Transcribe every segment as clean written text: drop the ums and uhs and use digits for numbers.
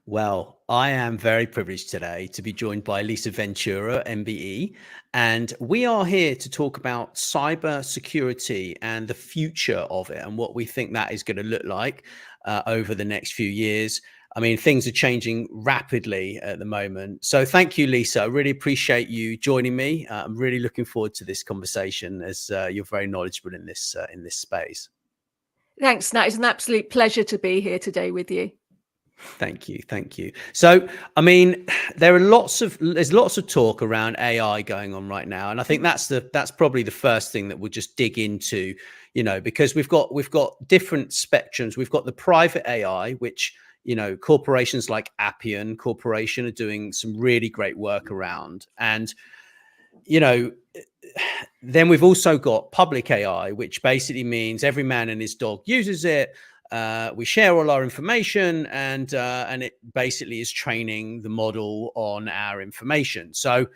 Well, I am very privileged today to be joined by Lisa Ventura, MBE, and we are here to talk about cyber security and the future of it and what we think that is going to look like over the next few years. I mean, things are changing rapidly at the moment. So thank you, Lisa. I really appreciate you joining me. I'm really looking forward to this conversation as you're very knowledgeable in this space. Thanks, Nat. It's an absolute pleasure to be here today with you. Thank you. Thank you. So, I mean, there's lots of talk around AI going on right now. And I think that's probably the first thing that we'll just dig into, because we've got different spectrums. We've got the private AI, which, corporations like Appian Corporation are doing some really great work around. And, then we've also got public AI, which basically means every man and his dog uses it. We share all our information, and it basically is training the model on our information. So,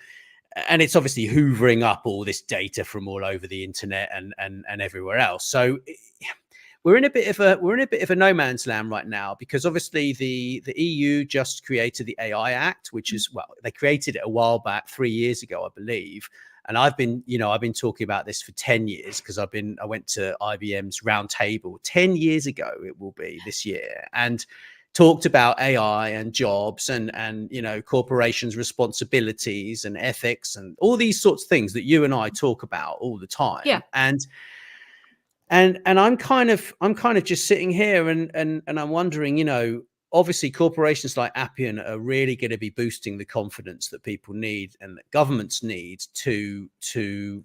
and it's obviously hoovering up all this data from all over the internet and everywhere else. So we're in a bit of a no man's land right now, because obviously the EU just created the AI Act, which is, well, they created it a while back, 3 years ago, I believe. And I've been talking about this for 10 years, because I went to IBM's roundtable 10 years ago, it will be this year, and talked about AI and jobs and corporations' responsibilities and ethics and all these sorts of things that you and I talk about all the time. Yeah. And I'm kind of just sitting here and I'm wondering, obviously corporations like Appian are really going to be boosting the confidence that people need and that governments need to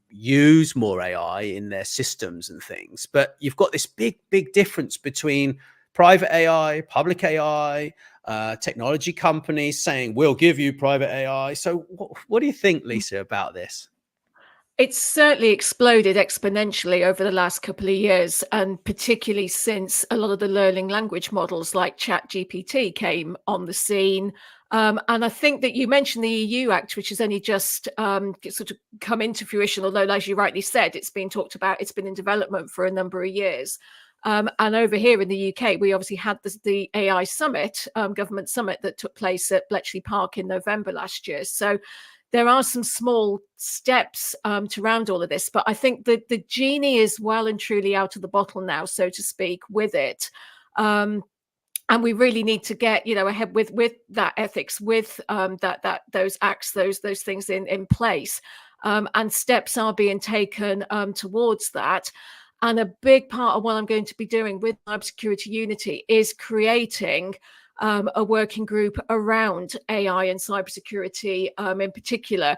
use more AI in their systems and things. But you've got this big difference between private AI, public AI, technology companies saying, we'll give you private AI. So what do you think, Lisa, about this? It's certainly exploded exponentially over the last couple of years, and particularly since a lot of the learning language models like ChatGPT came on the scene. And I think that you mentioned the EU Act, which has only just sort of come into fruition, although, as you rightly said, it's been talked about, it's been in development for a number of years. And over here in the UK, we obviously had the AI summit, government summit, that took place at Bletchley Park in November last year. So there are some small steps to round all of this, but I think that the genie is well and truly out of the bottle now, so to speak, with it. And we really need to get, ahead with that ethics, with those acts, those things in place. And steps are being taken towards that. And a big part of what I'm going to be doing with Cybersecurity Unity is creating a working group around AI and cybersecurity in particular.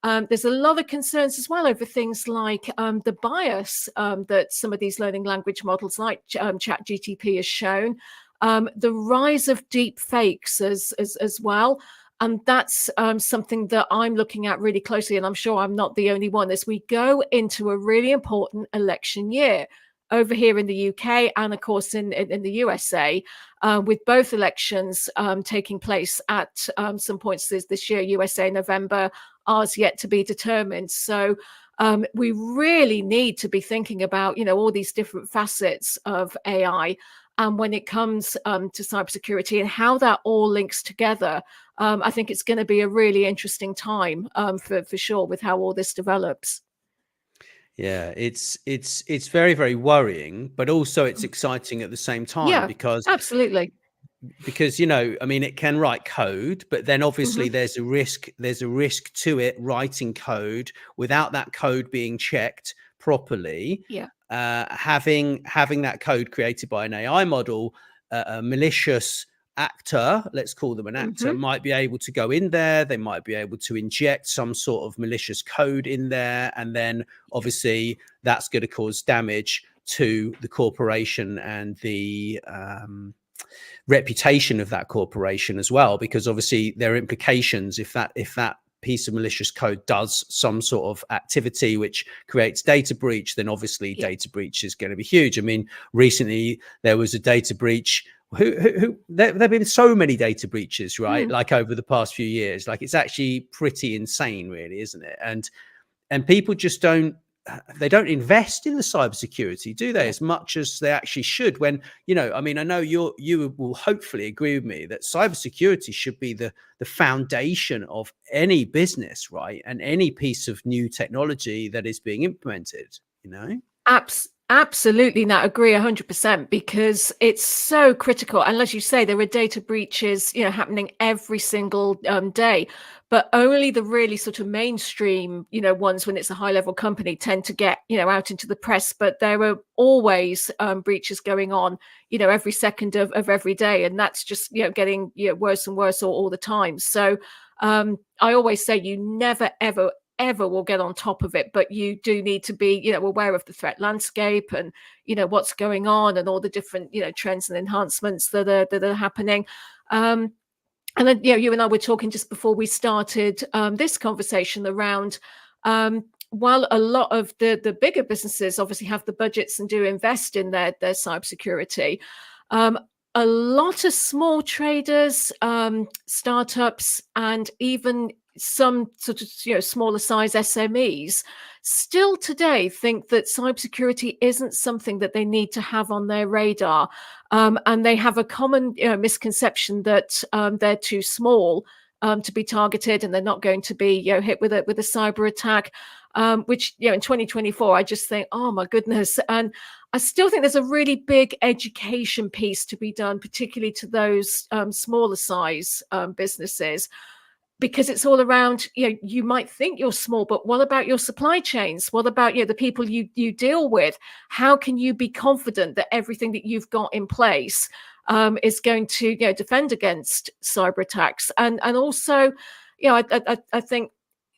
There's a lot of concerns as well over things like the bias that some of these learning language models like ChatGPT has shown, the rise of deep fakes as well. And that's something that I'm looking at really closely, and I'm sure I'm not the only one, as we go into a really important election year over here in the UK and, of course, in the USA, with both elections taking place at some points this year, USA November, ours yet to be determined. So we really need to be thinking about, all these different facets of AI. And when it comes to cybersecurity and how that all links together, I think it's going to be a really interesting time for sure with how all this develops. Yeah, it's very, very worrying, but also it's exciting at the same time. Yeah, because absolutely. Because, I mean, it can write code, but then obviously there's a risk to it writing code without that code being checked properly. Yeah. Having that code created by an AI model, a malicious actor, let's call them an actor, might be able to go in there. They might be able to inject some sort of malicious code in there. And then obviously that's going to cause damage to the corporation and the reputation of that corporation as well, because obviously there are implications if that piece of malicious code does some sort of activity which creates data breach, then obviously data breach is going to be huge. I mean, recently there was a data breach. There have been so many data breaches, right? Like over the past few years, like it's actually pretty insane, really, isn't it? And people just don't they don't invest in the cybersecurity, do they, as much as they actually should? When, you know, I mean, I know you will hopefully agree with me that cybersecurity should be the foundation of any business, right? And any piece of new technology that is being implemented, you know? Absolutely, Nat, agree 100%, because it's so critical. And as you say, there are data breaches, you know, happening every single day, but only the really sort of mainstream, you know, ones, when it's a high-level company, tend to get, you know, out into the press. But there are always breaches going on, you know, every second of every day, and that's just, you know, getting, you know, worse and worse all the time. So I always say you never ever will get on top of it, but you do need to be, you know, aware of the threat landscape and, you know, what's going on and all the different, you know, trends and enhancements that are happening. And then, you know, you and I were talking just before we started this conversation around, while a lot of the bigger businesses obviously have the budgets and do invest in their cybersecurity, a lot of small traders, startups, and even some sort of, you know, smaller size SMEs still today think that cybersecurity isn't something that they need to have on their radar, and they have a common, you know, misconception that they're too small to be targeted, and they're not going to be, you know, hit with a cyber attack. Which, you know, in 2024, I just think, oh my goodness. And I still think there's a really big education piece to be done, particularly to those smaller size businesses, because it's all around, you know, you might think you're small, but what about your supply chains? What about, you know, the people you deal with? How can you be confident that everything that you've got in place is going to, you know, defend against cyber attacks? And also, you know, I think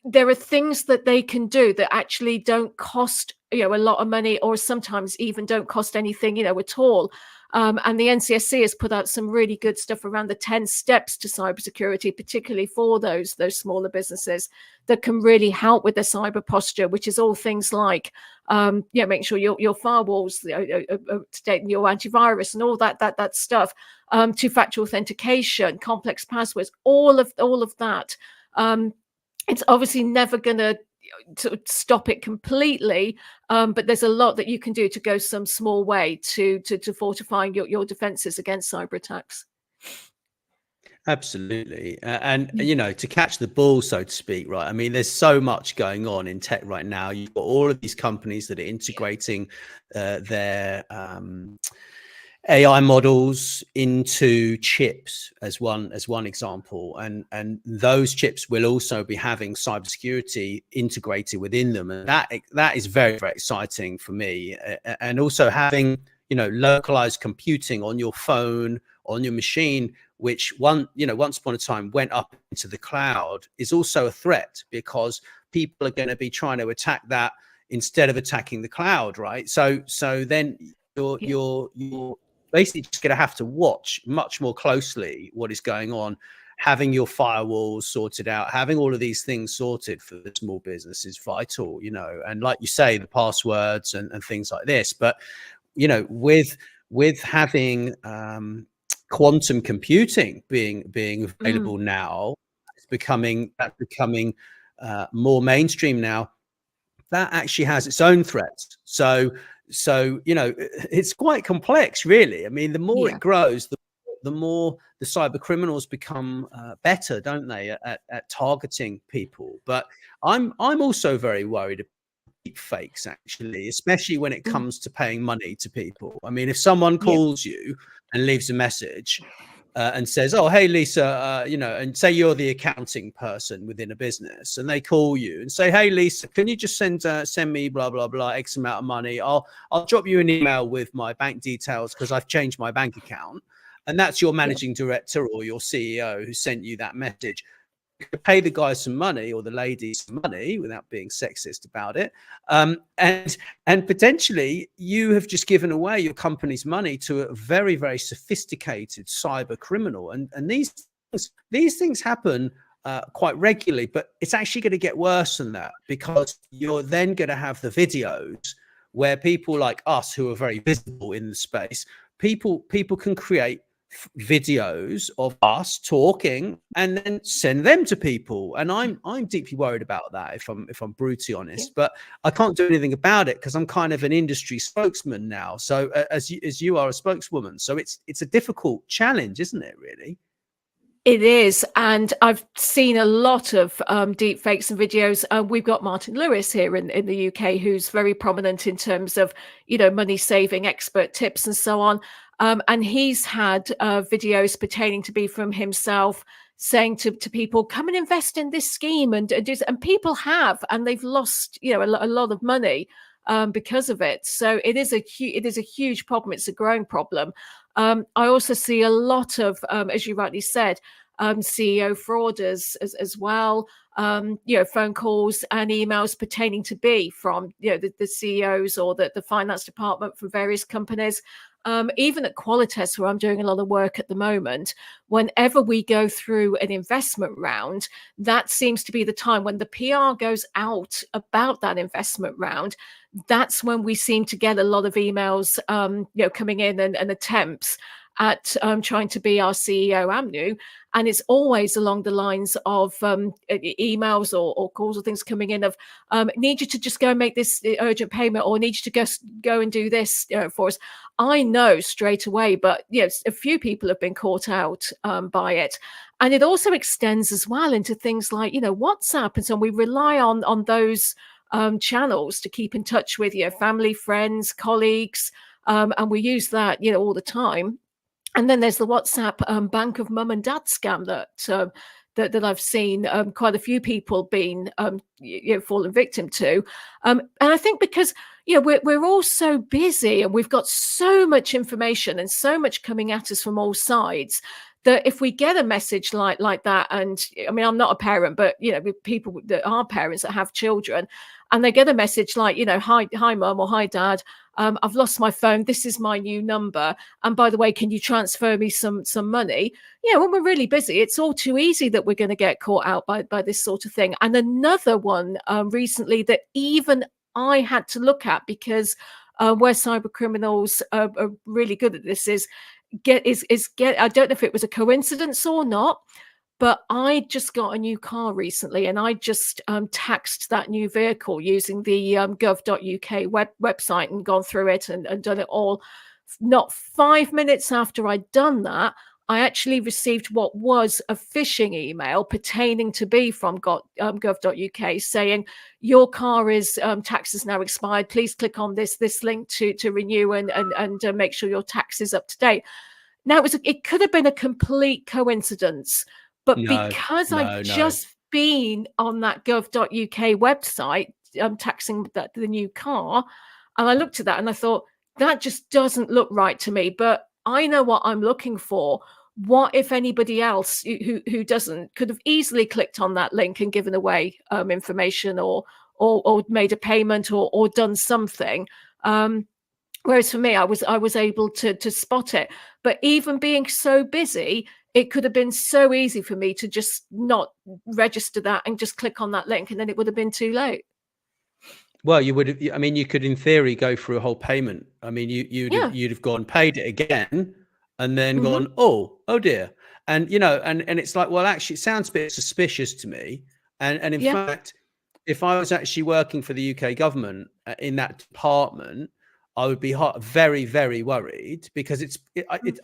there are things that they can do that actually don't cost, you know, a lot of money, or sometimes even don't cost anything, you know, at all. And the NCSC has put out some really good stuff around the 10 steps to cybersecurity, particularly for those smaller businesses, that can really help with their cyber posture, which is all things like, yeah, making sure your firewalls up to date, and your antivirus and all that stuff, two-factor authentication, complex passwords, all of that. It's obviously never going to stop it completely, but there's a lot that you can do to go some small way to fortifying your defenses against cyber attacks. Absolutely. And, you know, to catch the ball, so to speak, right? I mean, there's so much going on in tech right now. You've got all of these companies that are integrating their AI models into chips as one example, and those chips will also be having cybersecurity integrated within them, and that is very, very exciting for me. And also having, you know, localized computing on your phone, on your machine, which once upon a time went up into the cloud, is also a threat, because people are going to be trying to attack that instead of attacking the cloud, right? So then you're basically just going to have to watch much more closely what is going on. Having your firewalls sorted out, having all of these things sorted for the small business is vital, you know, and like you say, the passwords and things like this. But, you know, with having quantum computing being available now, it's becoming more mainstream now. That actually has its own threats. So, you know, it's quite complex, really. I mean, the more it grows, the more the cyber criminals become better, don't they, at targeting people. But I'm also very worried about deep fakes, actually, especially when it comes to paying money to people. I mean, if someone calls you and leaves a message and says, oh, hey, Lisa, you know, and say you're the accounting person within a business, and they call you and say, hey, Lisa, can you just send me blah, blah, blah, X amount of money? I'll drop you an email with my bank details because I've changed my bank account. And that's your managing director or your CEO who sent you that message. You could pay the guy some money, or the lady some money, without being sexist about it, and potentially you have just given away your company's money to a very, very sophisticated cyber criminal. And these things happen quite regularly, but it's actually going to get worse than that, because you're then going to have the videos where people like us, who are very visible in the space, people can create videos of us talking and then send them to people. And I'm deeply worried about that, if I'm brutally honest. But I can't do anything about it because I'm kind of an industry spokesman now. So as you are a spokeswoman, so it's a difficult challenge, isn't it, really? It is, and I've seen a lot of deep fakes and videos. We've got Martin Lewis here in the UK, who's very prominent in terms of, money saving expert tips and so on. And he's had videos pertaining to be from himself, saying to people, come and invest in this scheme and do, and people have, and they've lost, a lot of money because of it. So it is a huge problem. It's a growing problem. I also see a lot of, as you rightly said, CEO fraud as well. Phone calls and emails pertaining to be from the CEOs or the finance department from various companies. Even at Qualitas, where I'm doing a lot of work at the moment, whenever we go through an investment round, that seems to be the time when the PR goes out about that investment round. That's when we seem to get a lot of emails, coming in and attempts at trying to be our CEO AMNU. And it's always along the lines of emails or calls or things coming in of, need you to just go and make this urgent payment, or need you to go and do this for us. I know straight away, but a few people have been caught out by it. And it also extends as well into things like, WhatsApp. And so we rely on those channels to keep in touch with family, friends, colleagues, and we use that all the time. And then there's the WhatsApp bank of mum and dad scam that I've seen quite a few people being fallen victim to, and I think because we're all so busy and we've got so much information and so much coming at us from all sides, that if we get a message like that, and I mean, I'm not a parent, but people that are parents that have children, and they get a message like, hi mum or hi dad, I've lost my phone, this is my new number, and by the way, can you transfer me some money? When we're really busy, it's all too easy that we're going to get caught out by this sort of thing. And another one recently that even I had to look at, because where cyber criminals are really good at this is get I don't know if it was a coincidence or not, but I just got a new car recently, and I just taxed that new vehicle using the gov.uk website and gone through it and done it all. Not 5 minutes after I'd done that, I actually received what was a phishing email pertaining to be from gov.uk saying, your car is tax is now expired. Please click on this link to renew and make sure your tax is up to date. Now, it could have been a complete coincidence, but because I've just been on that gov.uk website taxing the new car, and I looked at that and I thought, that just doesn't look right to me, but I know what I'm looking for. What if anybody else who doesn't could have easily clicked on that link and given away information or made a payment or done something? Whereas for me, I was able to spot it. But even being so busy, it could have been so easy for me to just not register that and just click on that link, and then it would have been too late. Well, you would have, I mean, you could in theory go through a whole payment. I mean, you'd have gone, paid it again, and then gone, oh dear. And and it's like, well, actually it sounds a bit suspicious to me. And in fact, if I was actually working for the UK government in that department, I would be very, very worried, because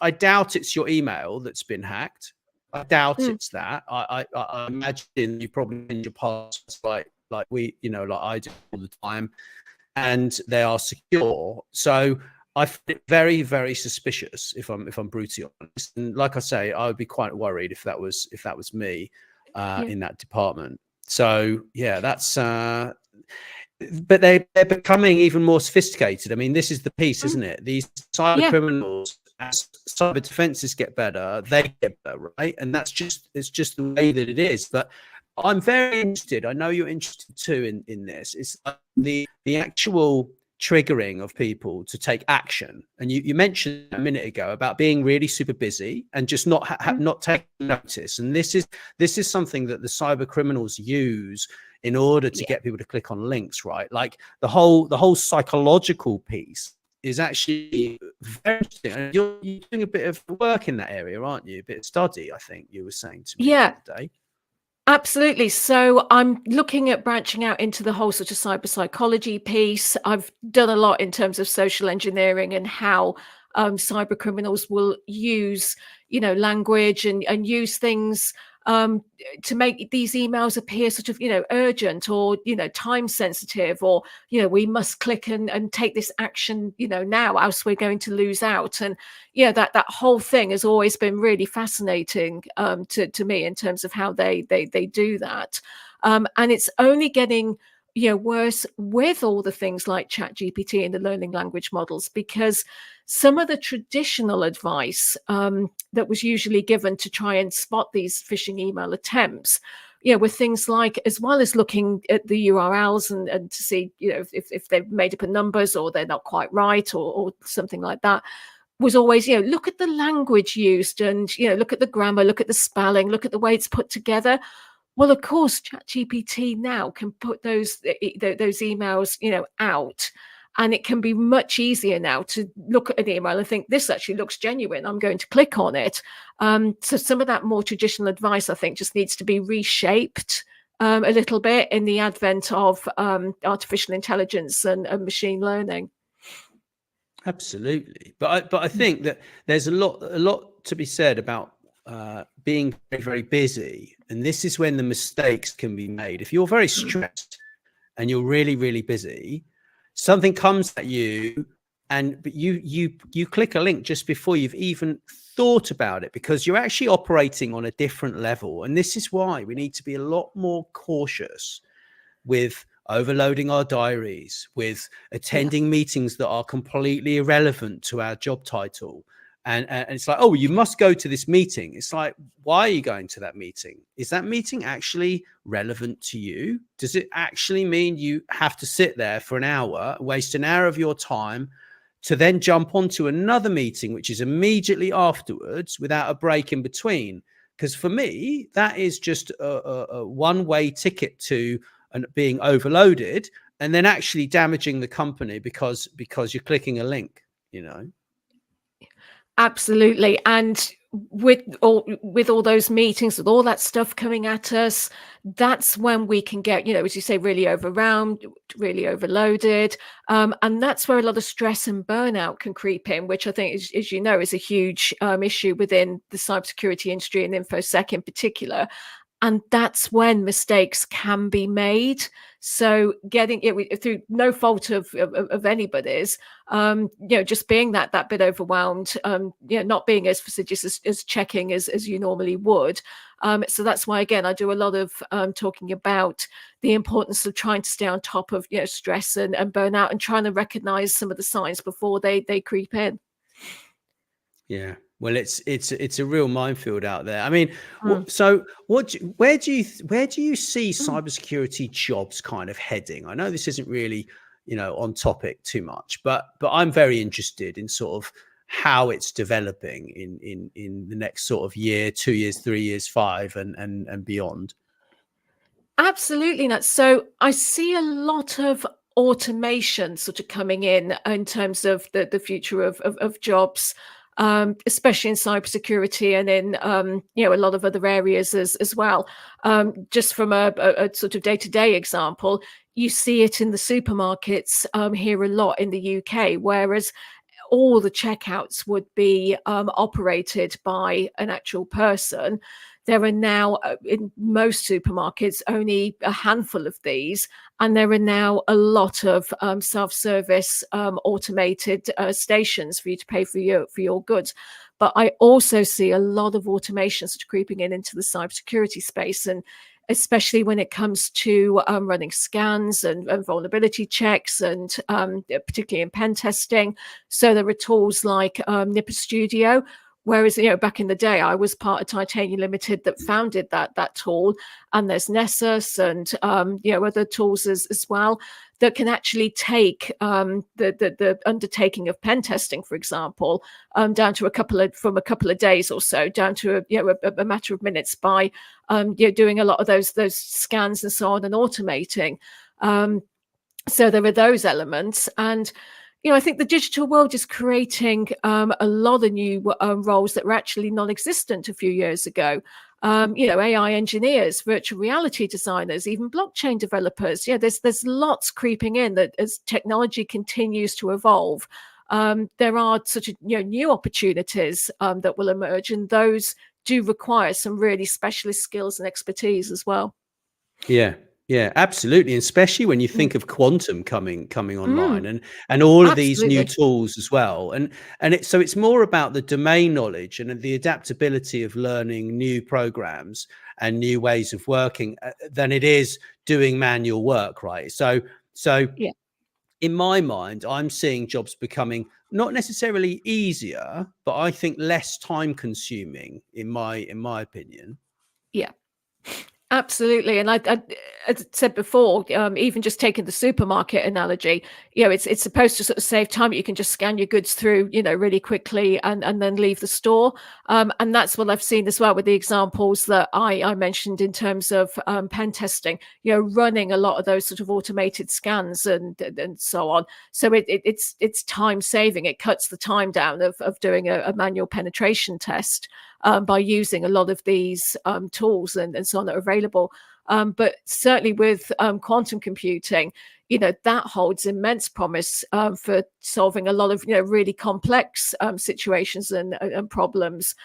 I doubt it's your email that's been hacked. I doubt it's that. I imagine you probably in your passwords like we, like I do all the time, and they are secure. So I find it very, very suspicious, if I'm brutally honest. And like I say, I would be quite worried if that was me in that department. So yeah, that's but they're becoming even more sophisticated. I mean, this is the piece, isn't it? These cyber criminals, as cyber defenses get better, they get better, right? And it's just the way that it is. But I'm very interested. I know you're interested too in this. It's the actual triggering of people to take action. And you mentioned a minute ago about being really super busy and just not taking notice. And this is something that the cyber criminals use in order to get people to click on links, right? Like the whole psychological piece is actually very interesting. And you're doing a bit of work in that area, aren't you? A bit of study, I think you were saying to me the Yeah. other day. Absolutely. So I'm looking at branching out into the whole sort of cyber psychology piece. I've done a lot in terms of social engineering and how cyber criminals will use, language and use things um, to make these emails appear sort of, urgent or, time sensitive, or, we must click and take this action, now, else we're going to lose out. And that whole thing has always been really fascinating to me in terms of how they do that, and it's only getting worse with all the things like chat gpt and the learning language models, because some of the traditional advice that was usually given to try and spot these phishing email attempts, with things like, as well as looking at the URLs and to see, if they've made up in numbers or they're not quite right, or something like that, was always, look at the language used, and, look at the grammar, look at the spelling, look at the way it's put together. Well, of course, ChatGPT now can put those emails, out, and it can be much easier now to look at an email and think, this actually looks genuine, I'm going to click on it. So some of that more traditional advice, I think, just needs to be reshaped a little bit in the advent of artificial intelligence and machine learning. Absolutely, but I think that there's a lot to be said about being very, very busy, and this is when the mistakes can be made. If you're very stressed and you're really, really busy, something comes at you, but you click a link just before you've even thought about it, because you're actually operating on a different level. And this is why we need to be a lot more cautious with overloading our diaries, with attending meetings that are completely irrelevant to our job title. And it's like, oh, you must go to this meeting. It's like, why are you going to that meeting? Is that meeting actually relevant to you? Does it actually mean you have to sit there for an hour, waste an hour of your time to then jump onto another meeting, which is immediately afterwards without a break in between? Because for me, that is just a one-way ticket to being overloaded and then actually damaging the company because you're clicking a link, Absolutely. And with all those meetings, with all that stuff coming at us, that's when we can get, as you say, really overwhelmed, really overloaded. And that's where a lot of stress and burnout can creep in, which I think, as you know, is a huge issue within the cybersecurity industry and InfoSec in particular. And that's when mistakes can be made. So getting it through no fault of anybody's, just being that bit overwhelmed, not being as fastidious as checking as you normally would. So that's why, again, I do a lot of talking about the importance of trying to stay on top of stress and burnout, and trying to recognize some of the signs before they creep in. Yeah. Well, it's a real minefield out there. I mean, so where do you see cybersecurity jobs kind of heading? I know this isn't really, on topic too much, but I'm very interested in sort of how it's developing in the next sort of year, 2 years, 3 years, 5, and beyond. Absolutely not. So I see a lot of automation sort of coming in terms of the future of jobs, especially in cybersecurity and in a lot of other areas as well. Just from a sort of day-to-day example, you see it in the supermarkets here a lot in the UK, whereas all the checkouts would be operated by an actual person. There are now, in most supermarkets, only a handful of these, and there are now a lot of self-service automated stations for you to pay for your goods. But I also see a lot of automation sort of creeping into the cybersecurity space, and especially when it comes to running scans and vulnerability checks, and particularly in pen testing. So there are tools like Nipper Studio. Whereas, back in the day, I was part of Titanium Limited that founded that tool, and there's Nessus and other tools as well that can actually take the undertaking of pen testing, for example, down to a couple of days or so, down to a matter of minutes, by doing a lot of those scans and so on, and automating. So there are those elements, and I think the digital world is creating a lot of new roles that were actually non-existent a few years ago. AI engineers, virtual reality designers, even blockchain developers. There's lots creeping in that as technology continues to evolve. There are such new opportunities that will emerge, and those do require some really specialist skills and expertise as well. Yeah, yeah, absolutely, and especially when you Mm. think of quantum coming online, Mm, and all of these new absolutely. tools as well, and it's more about the domain knowledge and the adaptability of learning new programs and new ways of working than it is doing manual work, right? So Yeah. in my mind, I'm seeing jobs becoming not necessarily easier, but I think less time consuming in my opinion. Yeah. Absolutely, and as I said before, even just taking the supermarket analogy, it's supposed to sort of save time. You can just scan your goods through, really quickly, and then leave the store. And that's what I've seen as well with the examples that I mentioned in terms of pen testing. Running a lot of those sort of automated scans and so on. So it's time saving. It cuts the time down of doing a manual penetration test. By using a lot of these tools and so on that are available. But certainly with quantum computing, that holds immense promise for solving a lot of really complex situations and problems.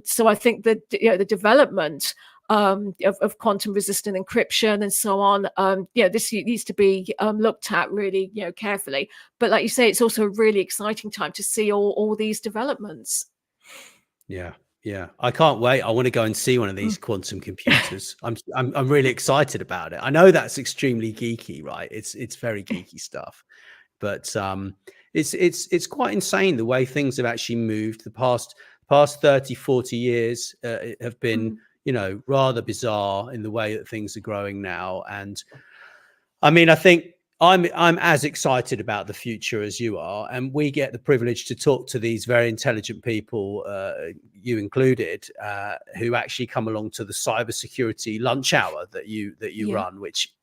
So I think that the development of quantum resistant encryption and so on, this needs to be looked at really carefully. But like you say, it's also a really exciting time to see all these developments. Yeah, yeah. I can't wait. I want to go and see one of Mm. these quantum computers. I'm really excited about it. I know that's extremely geeky, right? It's very geeky stuff. But it's quite insane the way things have actually moved. The past 30, 40 years have been, Mm. rather bizarre in the way that things are growing now. And I mean, I think I'm as excited about the future as you are, and we get the privilege to talk to these very intelligent people, you included, who actually come along to the cybersecurity lunch hour that you Yeah. run, which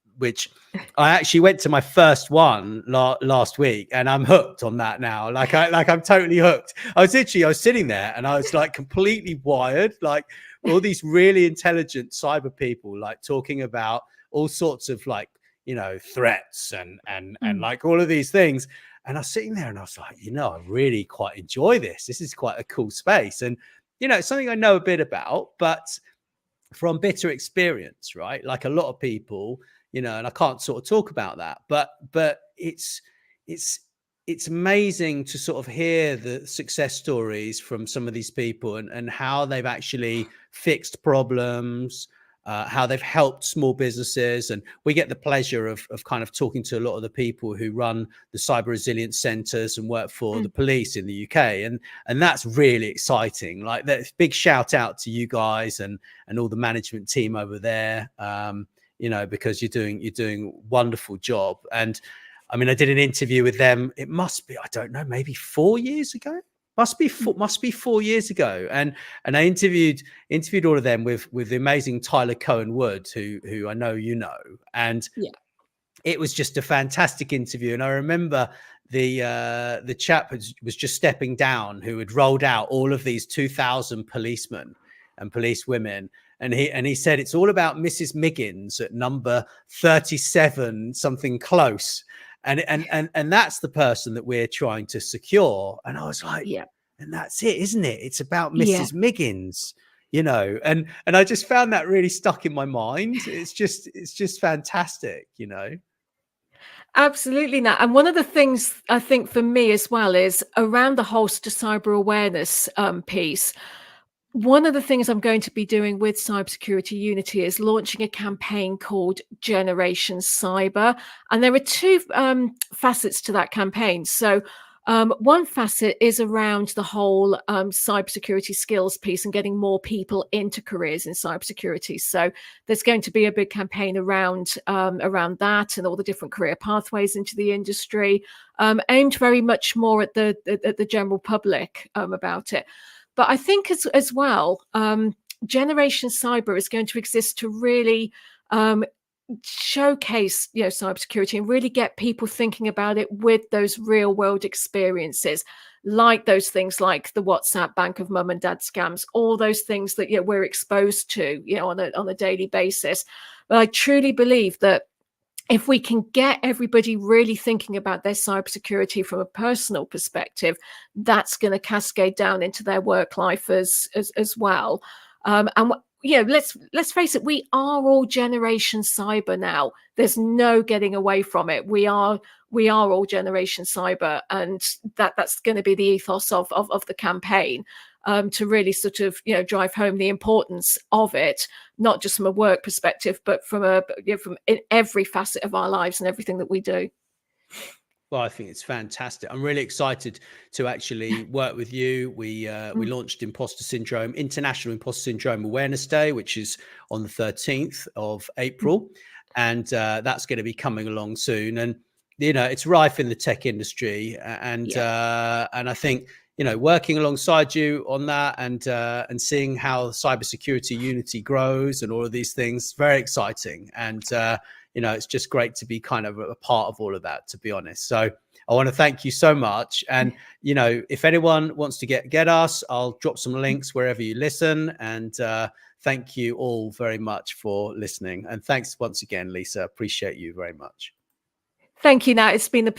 I actually went to my first one last week, and I'm hooked on that now. I'm totally hooked. I was sitting there, and I was like completely wired, like all these really intelligent cyber people, like talking about all sorts of like threats and Mm. like all of these things. And I was sitting there and I was like, I really quite enjoy this. This is quite a cool space. And, it's something I know a bit about, but from bitter experience, right? Like a lot of people, and I can't sort of talk about that, but it's it's amazing to sort of hear the success stories from some of these people and how they've actually fixed problems, how they've helped small businesses. And we get the pleasure of kind of talking to a lot of the people who run the cyber resilience centers and work for the Mm. police in the UK. And that's really exciting. Like that big shout out to you guys and all the management team over there. Because you're doing wonderful job. And I mean, I did an interview with them. It must be, I don't know, maybe 4 years ago. Must be Mm. 4 years ago. And I interviewed all of them with the amazing Tyler Cohen Wood, who I know and Yeah. it was just a fantastic interview. And I remember the chap was just stepping down, who had rolled out all of these 2,000 policemen and police women. And he said, it's all about Mrs. Miggins at number 37, something close. And that's the person that we're trying to secure. And I was like, Yeah. and that's it, isn't it? It's about Yeah. Mrs. Miggins, and I just found that really stuck in my mind. It's just fantastic. Absolutely, Nat. And one of the things I think for me as well is around the whole cyber awareness piece. One of the things I'm going to be doing with Cybersecurity Unity is launching a campaign called Generation Cyber. And there are two facets to that campaign. So one facet is around the whole cybersecurity skills piece and getting more people into careers in cybersecurity. So there's going to be a big campaign around that and all the different career pathways into the industry, aimed very much more at the general public about it. But I think as well, Generation Cyber is going to exist to really showcase, cybersecurity and really get people thinking about it with those real world experiences, like those things like the WhatsApp bank of mum and dad scams, all those things that we're exposed to, on a daily basis. But I truly believe that if we can get everybody really thinking about their cybersecurity from a personal perspective, that's going to cascade down into their work life as well. And let's face it, we are all generation cyber now. There's no getting away from it. We are all generation cyber, and that's going to be the ethos of the campaign, to really sort of drive home the importance of it, not just from a work perspective, but from from in every facet of our lives and everything that we do. Well, I think it's fantastic. I'm really excited to actually work with you. We launched International Imposter Syndrome Awareness Day, which is on the 13th of April, and that's going to be coming along soon. And it's rife in the tech industry, and I think working alongside you on that, and seeing how cybersecurity unity grows and all of these things, very exciting. And it's just great to be kind of a part of all of that, to be honest. So I want to thank you so much. And, if anyone wants to get us, I'll drop some links wherever you listen. And thank you all very much for listening. And thanks once again, Lisa. Appreciate you very much. Thank you, Nat. It's been a pleasure.